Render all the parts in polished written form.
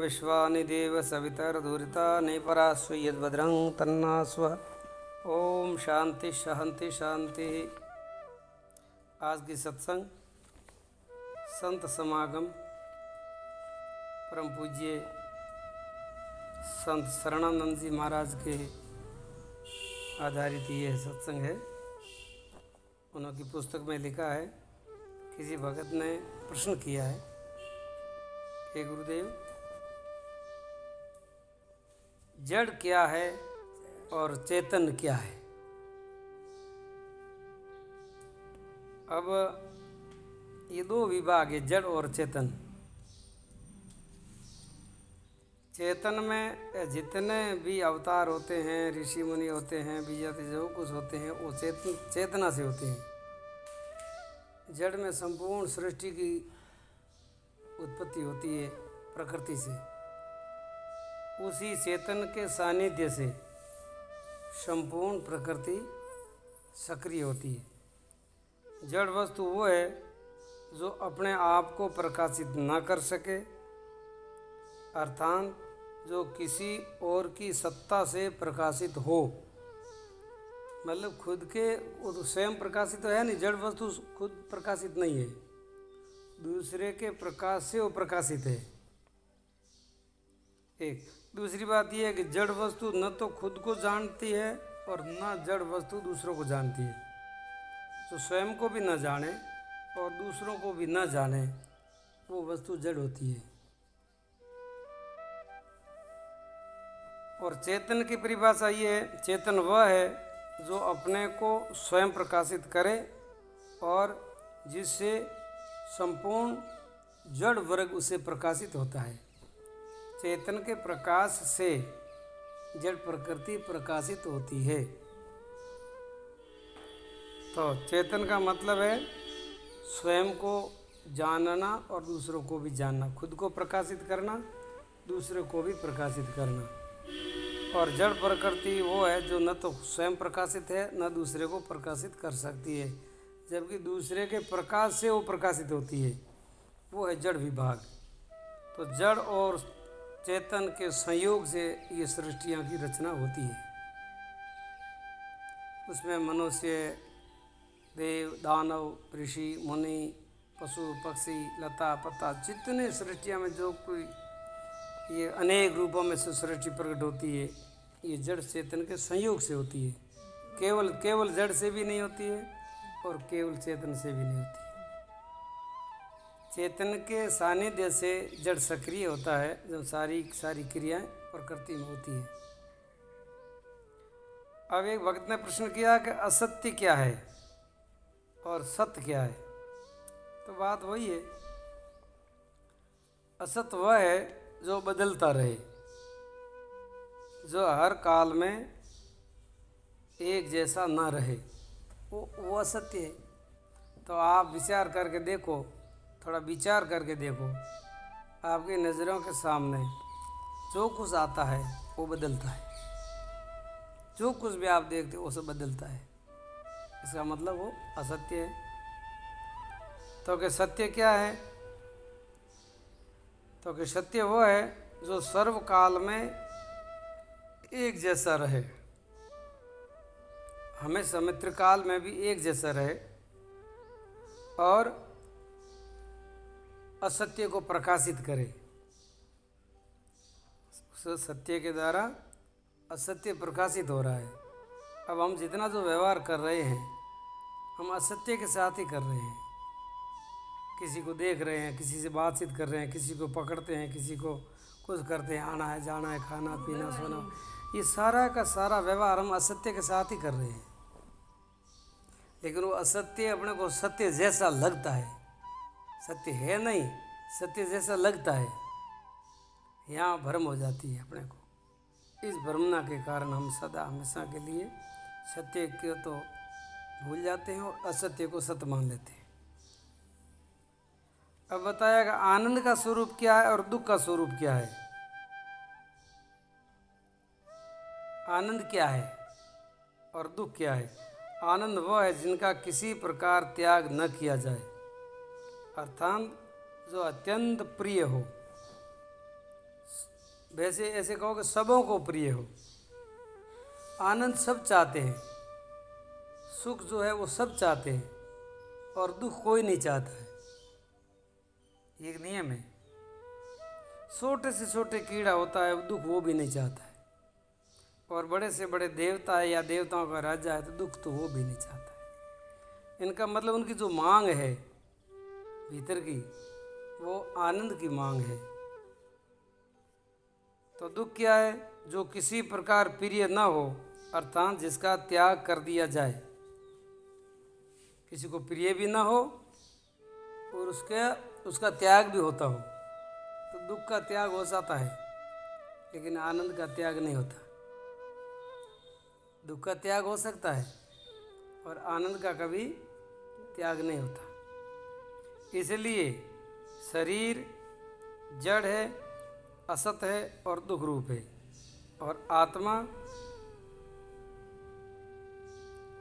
विश्वानि देव सवितर्दूरितानि परास्व यद्भद्रं तन्नास्व। ओम शांति शांति शांति। आज की सत्संग संत समागम परम पूज्य संत शरणानंद जी महाराज के आधारित ये सत्संग है। उनकी पुस्तक में लिखा है, किसी भगत ने प्रश्न किया है कि गुरुदेव, जड़ क्या है और चेतन क्या है? अब ये दो विभाग है, जड़ और चेतन। चेतन में जितने भी अवतार होते हैं, ऋषि मुनि होते हैं, बीजाति जो कुछ होते हैं, वो चेतना से होते हैं। जड़ में संपूर्ण सृष्टि की उत्पत्ति होती है प्रकृति से। उसी चेतन के सानिध्य से संपूर्ण प्रकृति सक्रिय होती है। जड़ वस्तु वो है जो अपने आप को प्रकाशित ना कर सके, अर्थात जो किसी और की सत्ता से प्रकाशित हो। मतलब खुद के वो तो स्वयं प्रकाशित तो है नहीं, जड़ वस्तु खुद प्रकाशित नहीं है, दूसरे के प्रकाश से वो प्रकाशित है। एक दूसरी बात यह है कि जड़ वस्तु न तो खुद को जानती है और न जड़ वस्तु दूसरों को जानती है। जो स्वयं को भी न जाने और दूसरों को भी न जाने, वो वस्तु जड़ होती है। और चेतन की परिभाषा ये है, चेतन वह है जो अपने को स्वयं प्रकाशित करे और जिससे संपूर्ण जड़ वर्ग उसे प्रकाशित होता है। चेतन के प्रकाश से जड़ प्रकृति प्रकाशित होती है। तो चेतन का मतलब है स्वयं को जानना और दूसरों को भी जानना, खुद को प्रकाशित करना, दूसरों को भी प्रकाशित करना। और जड़ प्रकृति वो है जो न तो स्वयं प्रकाशित है न दूसरे को प्रकाशित कर सकती है, जबकि दूसरे के प्रकाश से वो प्रकाशित होती है। वो है जड़ विभाग। तो जड़ और चेतन के संयोग से ये सृष्टियाँ की रचना होती है। उसमें मनुष्य, देव, दानव, ऋषि, मुनि, पशु, पक्षी, लता पत्ता, जितने सृष्टियाँ में जो कोई ये अनेक रूपों में से सृष्टि प्रकट होती है, ये जड़ चेतन के संयोग से होती है। केवल जड़ से भी नहीं होती है और केवल चेतन से भी नहीं होती है। चेतन के सानिध्य से जड़ सक्रिय होता है जब सारी क्रियाएं प्रकृति में होती है। अब एक भक्त ने प्रश्न किया कि असत्य क्या है और सत्य क्या है? तो बात वही है, असत्य वह है जो बदलता रहे, जो हर काल में एक जैसा ना रहे, वो असत्य है। तो आप विचार करके देखो, थोड़ा विचार करके देखो, आपकी नज़रों के सामने जो कुछ आता है वो बदलता है। जो कुछ भी आप देखते हो वो सब बदलता है। इसका मतलब वो असत्य है। तो कि सत्य क्या है? तो कि सत्य वो है जो सर्वकाल में एक जैसा रहे, हमेशा मित्रकाल में भी एक जैसा रहे और असत्य को प्रकाशित करे। उस सत्य के द्वारा असत्य प्रकाशित हो रहा है। अब हम जितना जो व्यवहार कर रहे हैं, हम असत्य के साथ ही कर रहे हैं। किसी को देख रहे हैं, किसी से बातचीत कर रहे हैं, किसी को पकड़ते हैं, किसी को कुछ करते हैं, आना है जाना है, खाना पीना सोना, ये सारा का सारा व्यवहार हम असत्य के साथ ही कर रहे हैं। लेकिन वो असत्य अपने को सत्य जैसा लगता है, सत्य है नहीं, सत्य जैसा लगता है। यहाँ भ्रम हो जाती है अपने को। इस भ्रमना के कारण हम सदा हमेशा के लिए सत्य को तो भूल जाते हैं और असत्य को सत्य मान लेते हैं। अब बताया कि आनंद का स्वरूप क्या है और दुख का स्वरूप क्या है। आनंद क्या है और दुख क्या है? आनंद वह है जिनका किसी प्रकार त्याग न किया जाए, अर्थात जो अत्यंत प्रिय हो, वैसे ऐसे कहो कि सबों को प्रिय हो। आनंद सब चाहते हैं, सुख जो है वो सब चाहते हैं, और दुख कोई नहीं चाहता है। ये एक नियम है। छोटे से छोटे कीड़ा होता है, दुख वो भी नहीं चाहता है। और बड़े से बड़े देवता है या देवताओं का राजा है तो दुख तो वो भी नहीं चाहता है। इनका मतलब उनकी जो मांग है भीतर की, वो आनंद की मांग है। तो दुख क्या है? जो किसी प्रकार प्रिय न हो, अर्थात जिसका त्याग कर दिया जाए। किसी को प्रिय भी ना हो और उसका त्याग भी होता हो, तो दुख का त्याग हो जाता है, लेकिन आनंद का त्याग नहीं होता। दुख का त्याग हो सकता है और आनंद का कभी त्याग नहीं होता। इसलिए शरीर जड़ है, असत है और दुख रूप है, और आत्मा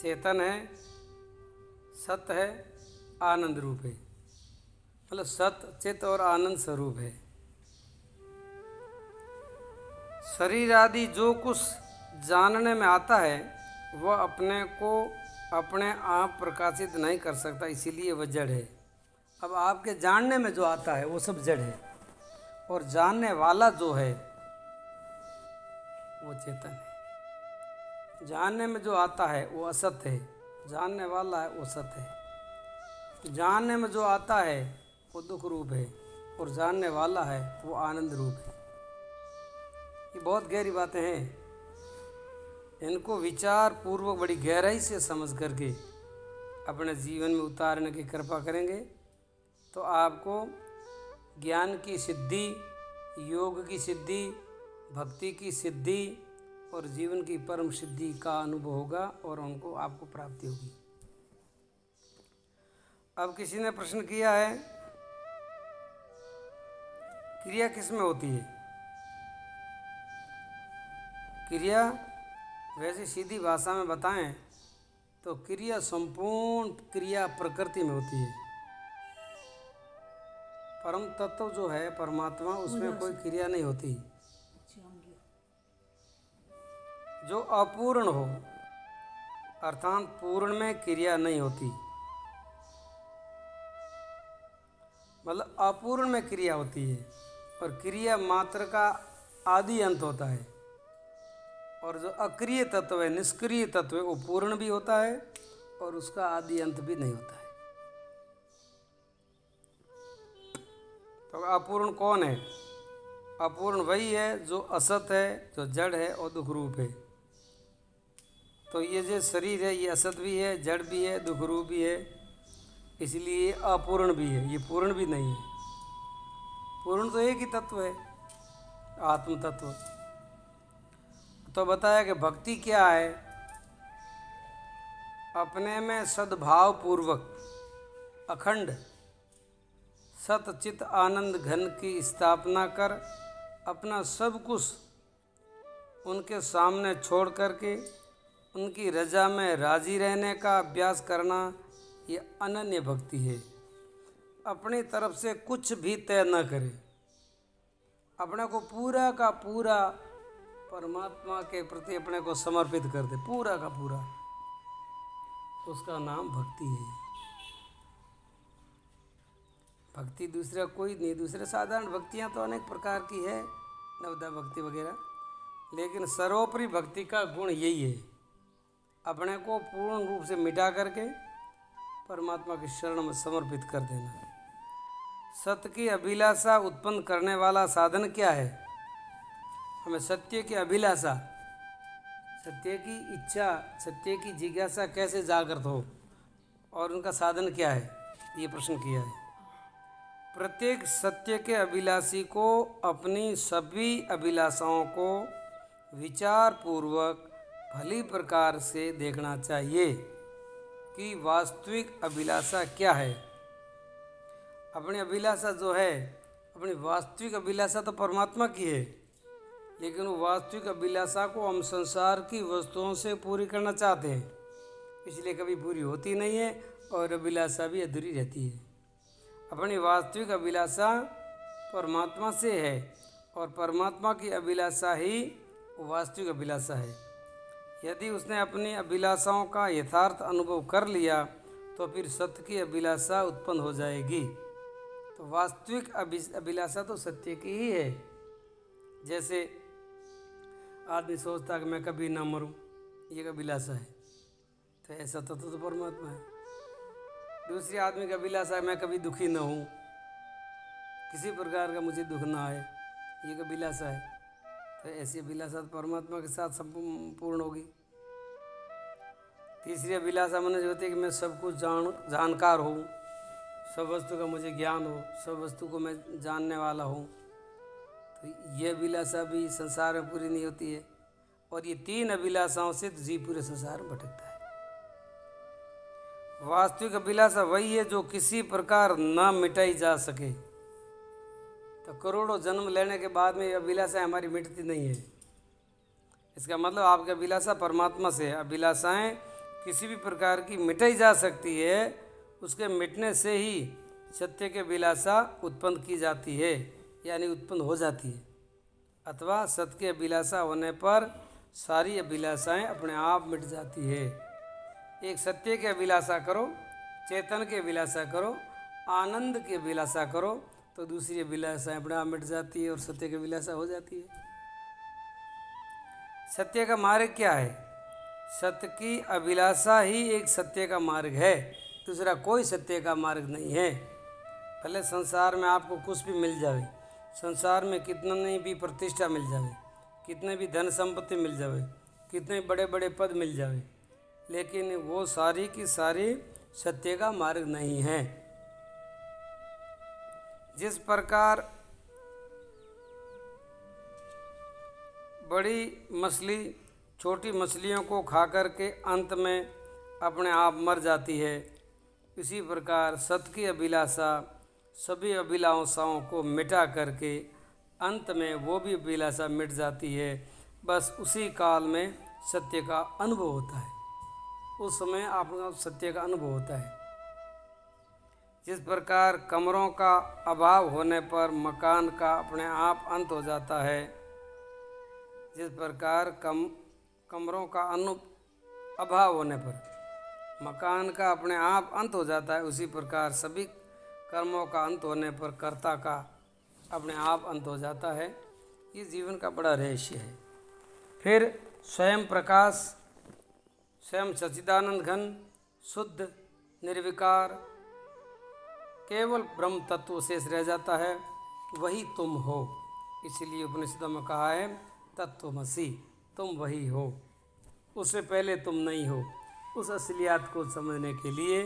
चेतन है, सत है, आनंद रूप है। मतलब सत, चित और आनंद स्वरूप है। शरीर आदि जो कुछ जानने में आता है वह अपने को अपने आप प्रकाशित नहीं कर सकता, इसीलिए वह जड़ है। अब आपके जानने में जो आता है वो सब जड़ है, और जानने वाला जो है वो चेतन है। जानने में जो आता है वो असत है, जानने वाला है वो सत है। जानने में जो आता है वो दुख रूप है, और जानने वाला है वो आनंद रूप है। ये बहुत गहरी बातें हैं। इनको विचार पूर्वक बड़ी गहराई से समझ करके अपने जीवन में उतारने की कृपा करेंगे तो आपको ज्ञान की सिद्धि, योग की सिद्धि, भक्ति की सिद्धि और जीवन की परम सिद्धि का अनुभव होगा, और उनको आपको प्राप्ति होगी। अब किसी ने प्रश्न किया है, क्रिया किस में होती है? क्रिया वैसे सीधी भाषा में बताएं तो क्रिया संपूर्ण क्रिया प्रकृति में होती है। परम तत्व जो है परमात्मा, उसमें कोई क्रिया नहीं होती। जो अपूर्ण हो अर्थात पूर्ण में क्रिया नहीं होती, मतलब अपूर्ण में क्रिया होती है। और क्रिया मात्र का आदि अंत होता है। और जो अक्रिय तत्व है, निष्क्रिय तत्व है, वो पूर्ण भी होता है और उसका आदि अंत भी नहीं होता है। तो अपूर्ण कौन है? अपूर्ण वही है जो असत है, जो जड़ है और दुख रूप है। तो ये जो शरीर है ये असत भी है, जड़ भी है, दुख रूप भी है, इसलिए ये अपूर्ण भी है, ये पूर्ण भी नहीं है। पूर्ण तो एक ही तत्व है, आत्म तत्व। तो बताया कि भक्ति क्या है? अपने में सद्भाव पूर्वक अखंड सत चित आनंद घन की स्थापना कर अपना सब कुछ उनके सामने छोड़ करके उनकी रजा में राजी रहने का अभ्यास करना, ये अनन्य भक्ति है। अपनी तरफ से कुछ भी तय न करे, अपने को पूरा का पूरा परमात्मा के प्रति अपने को समर्पित कर दे, पूरा का पूरा, उसका नाम भक्ति है। भक्ति दूसरा कोई नहीं। दूसरे साधारण भक्तियाँ तो अनेक प्रकार की है, नवदा भक्ति वगैरह, लेकिन सर्वोपरि भक्ति का गुण यही है, अपने को पूर्ण रूप से मिटा करके परमात्मा की शरण में समर्पित कर देना। सत्य की अभिलाषा उत्पन्न करने वाला साधन क्या है? हमें सत्य की अभिलाषा, सत्य की इच्छा, सत्य की जिज्ञासा कैसे जागृत हो और उनका साधन क्या है, ये प्रश्न किया है। प्रत्येक सत्य के अभिलाषी को अपनी सभी अभिलाषाओं को विचार पूर्वक भली प्रकार से देखना चाहिए कि वास्तविक अभिलाषा क्या है। अपनी अभिलाषा जो है, अपनी वास्तविक अभिलाषा तो परमात्मा की है, लेकिन वो वास्तविक अभिलाषा को हम संसार की वस्तुओं से पूरी करना चाहते हैं, इसलिए कभी पूरी होती नहीं है और अभिलाषा भी अधूरी रहती है। अपनी वास्तविक अभिलाषा परमात्मा से है और परमात्मा की अभिलाषा ही वास्तविक अभिलाषा है। यदि उसने अपनी अभिलाषाओं का यथार्थ अनुभव कर लिया तो फिर सत्य की अभिलाषा उत्पन्न हो जाएगी। तो वास्तविक अभिलाषा तो सत्य की ही है। जैसे आदमी सोचता है कि मैं कभी ना मरूं, ये अभिलाषा है, तो ऐसा तो परमात्मा है। दूसरी आदमी का अभिलाषा है मैं कभी दुखी ना हूँ, किसी प्रकार का मुझे दुख ना आए, ये अभिलाषा है। तो ऐसी अभिलाषा तो परमात्मा के साथ संपूर्ण होगी। तीसरी अभिलाषा मनुष्य होती है कि मैं सब कुछ जानकार हूँ, सब वस्तु का मुझे ज्ञान हो, सब वस्तु को मैं जानने वाला हूँ। तो ये अभिलाषा भी संसार में पूरी नहीं होती है। और ये तीन अभिलाषाओं से जीव पूरे संसार में भटकता है। वास्तविक अभिलाषा वही है जो किसी प्रकार न मिटाई जा सके। तो करोड़ों जन्म लेने के बाद में अभिलाषाएं हमारी मिटती नहीं है। इसका मतलब आपकी अभिलाषा परमात्मा से है। अभिलाषाएं किसी भी प्रकार की मिटाई जा सकती है, उसके मिटने से ही सत्य की अभिलाषा उत्पन्न की जाती है, यानी उत्पन्न हो जाती है। अथवा सत्य की अभिलाषा होने पर सारी अभिलाषाएं अपने आप मिट जाती है। एक सत्य की अभिलाषा करो, चेतन की अभिलाषा करो, आनंद की अभिलाषा करो, तो दूसरी अभिलाषाएं अपने आप मिट जाती है और सत्य की अभिलाषा हो जाती है। सत्य का मार्ग क्या है? सत्य की अभिलाषा ही एक सत्य का मार्ग है, दूसरा कोई सत्य का मार्ग नहीं है। भले संसार में आपको कुछ भी मिल जाए, संसार में कितना नहीं भी प्रतिष्ठा मिल जाए, कितने भी धन संपत्ति मिल जाए, कितने बड़े बड़े पद मिल जाए, लेकिन वो सारी की सारी सत्य का मार्ग नहीं है। जिस प्रकार बड़ी मछली छोटी मछलियों को खा कर के अंत में अपने आप मर जाती है, इसी प्रकार सत्य की अभिलाषा सभी अभिलाषाओं को मिटा करके अंत में वो भी अभिलाषा मिट जाती है। बस उसी काल में सत्य का अनुभव होता है, उस समय आपका सत्य का अनुभव होता है। जिस प्रकार कमरों का अभाव होने पर मकान का अपने आप अंत हो जाता है, जिस प्रकार कमरों का अभाव होने पर मकान का अपने आप अंत हो जाता है, उसी प्रकार सभी कर्मों का अंत होने पर कर्ता का अपने आप अंत हो जाता है। ये जीवन का बड़ा रहस्य है। फिर स्वयं प्रकाश, स्वयं सच्चिदानंद घन, शुद्ध निर्विकार केवल ब्रह्म तत्व शेष रह जाता है, वही तुम हो। इसलिए उपनिषदों में कहा है तत्त्वमसि, तुम वही हो, उससे पहले तुम नहीं हो। उस असलियत को समझने के लिए,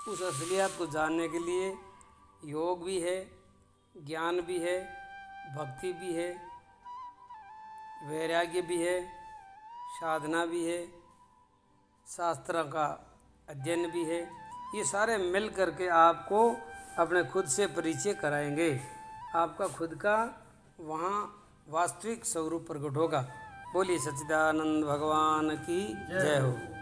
उस असलियत को जानने के लिए योग भी है, ज्ञान भी है, भक्ति भी है, वैराग्य भी है, साधना भी है, शास्त्र का अध्ययन भी है। ये सारे मिल करके आपको अपने खुद से परिचय कराएंगे, आपका खुद का वहाँ वास्तविक स्वरूप प्रकट होगा। बोलिए सच्चिदानंद भगवान की जय हो।